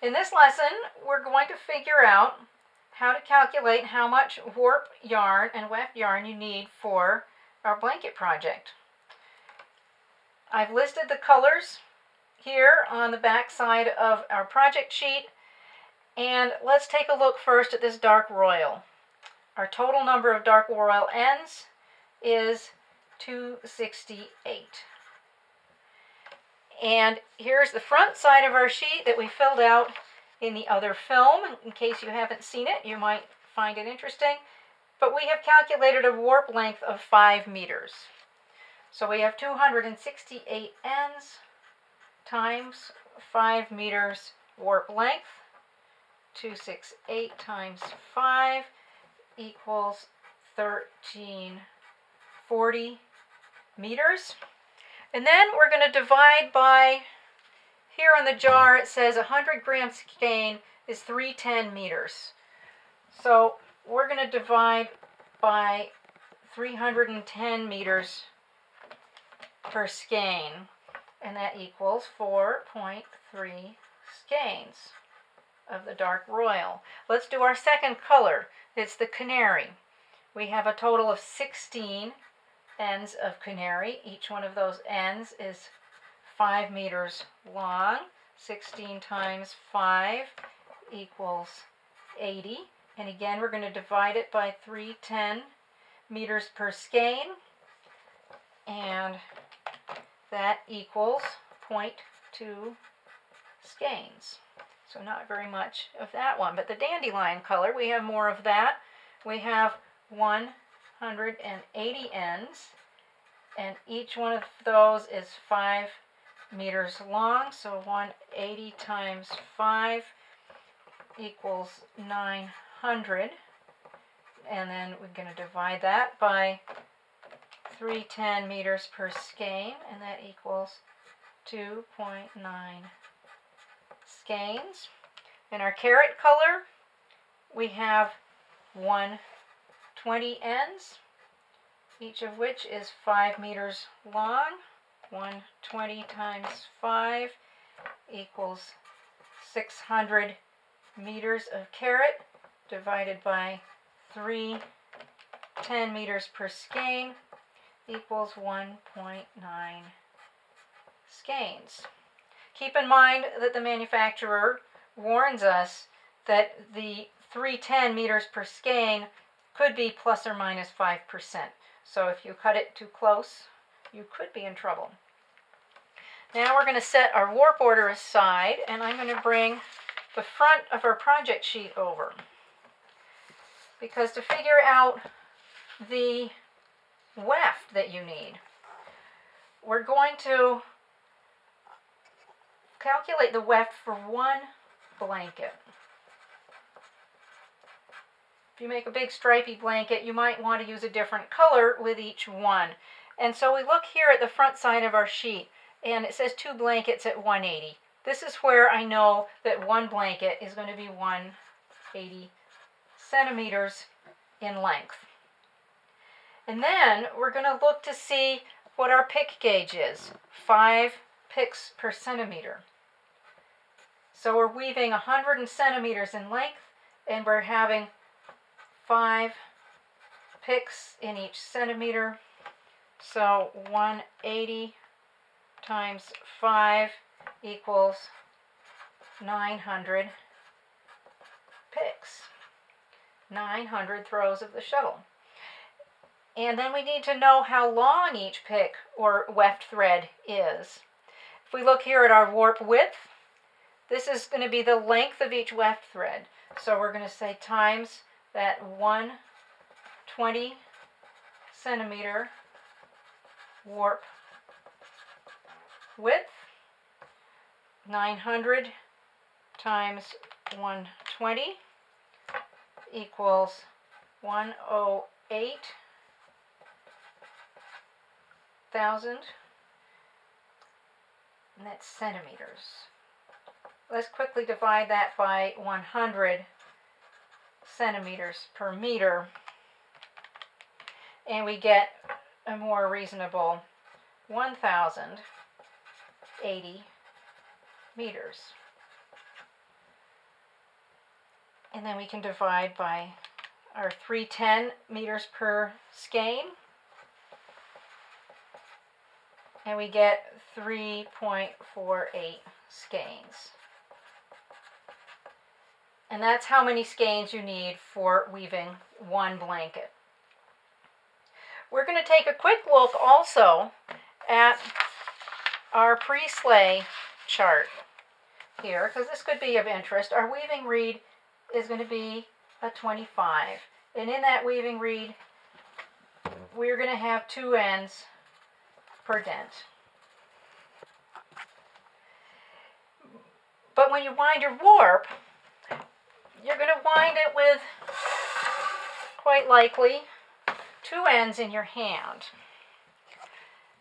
In this lesson, we're going to figure out how to calculate how much warp yarn and weft yarn you need for our blanket project. I've listed the colors here on the back side of our project sheet, and let's take a look first at this dark royal. Our total number of dark royal ends is 268. And here's the front side of our sheet that we filled out in the other film. In case you haven't seen it, you might find it interesting. But we have calculated a warp length of 5 meters. So we have 268 ends times 5 meters warp length. 268 times 5 equals 1340 meters. And then we're going to divide by, here on the jar it says 100 grams skein is 310 meters. So we're going to divide by 310 meters per skein, and that equals 4.3 skeins of the dark royal. Let's do our second color. It's the canary. We have a total of 16 ends of canary. Each one of those ends is 5 meters long. 16 times 5 equals 80. And again, we're going to divide it by 310 meters per skein. And that equals 0.2 skeins. So not very much of that one. But the dandelion color, we have more of that. We have 180 ends, and each one of those is 5 meters long, so 180 times 5 equals 900, and then we're going to divide that by 310 meters per skein, and that equals 2.9 skeins. In our carrot color, we have 120 ends, each of which is 5 meters long. 120 times 5 equals 600 meters of carrot, divided by 310 meters per skein equals 1.9 skeins. Keep in mind that the manufacturer warns us that the 310 meters per skein could be plus or minus 5%. So if you cut it too close, you could be in trouble. Now we're going to set our warp order aside, and I'm going to bring the front of our project sheet over. Because to figure out the weft that you need, we're going to calculate the weft for one blanket. If you make a big stripy blanket, you might want to use a different color with each one. And so we look here at the front side of our sheet, and it says 2 blankets at 180. This is where I know that one blanket is going to be 180 centimeters in length. And then we're going to look to see what our pick gauge is. 5 picks per centimeter. So we're weaving 100 centimeters in length, and we're having 5 picks in each centimeter. So 180 times 5 equals 900 picks. 900 throws of the shuttle. And then we need to know how long each pick or weft thread is. If we look here at our warp width, this is going to be the length of each weft thread. So we're going to say times that 120 centimeter warp width. 900 times 120 equals 108,000, and that's centimeters. Let's quickly divide that by 100 centimeters per meter, and we get a more reasonable 1,080 meters. And then we can divide by our 310 meters per skein. And we get 3.48 skeins. And that's how many skeins you need for weaving one blanket. We're going to take a quick look also at our pre-slay chart here, because this could be of interest. Our weaving reed is going to be a 25. And in that weaving reed, we're going to have 2 ends per dent. But when you wind your warp, you're going to wind it with, quite likely, 2 ends in your hand.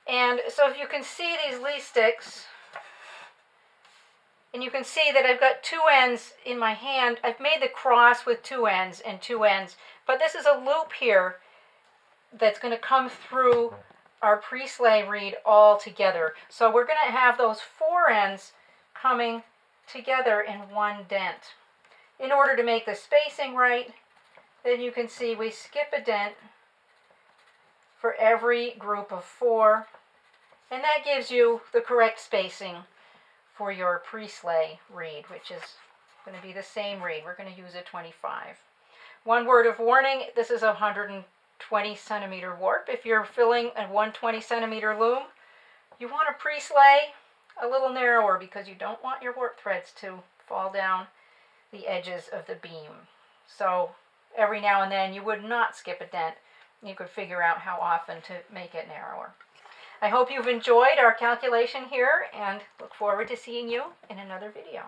And so if you can see these lee sticks, and you can see that I've got 2 ends in my hand. I've made the cross with 2 ends and 2 ends, but this is a loop here that's going to come through our pre-slay reed all together. So we're going to have those 4 ends coming together in one dent. In order to make the spacing right, then you can see we skip a dent for every group of 4, and that gives you the correct spacing for your pre-slay reed, which is going to be the same reed. We're going to use a 25. One word of warning, this is a 120 centimeter warp. If you're filling a 120 centimeter loom, you want to pre-slay a little narrower because you don't want your warp threads to fall down the edges of the beam. So every now and then you would not skip a dent. You could figure out how often to make it narrower. I hope you've enjoyed our calculation here and look forward to seeing you in another video.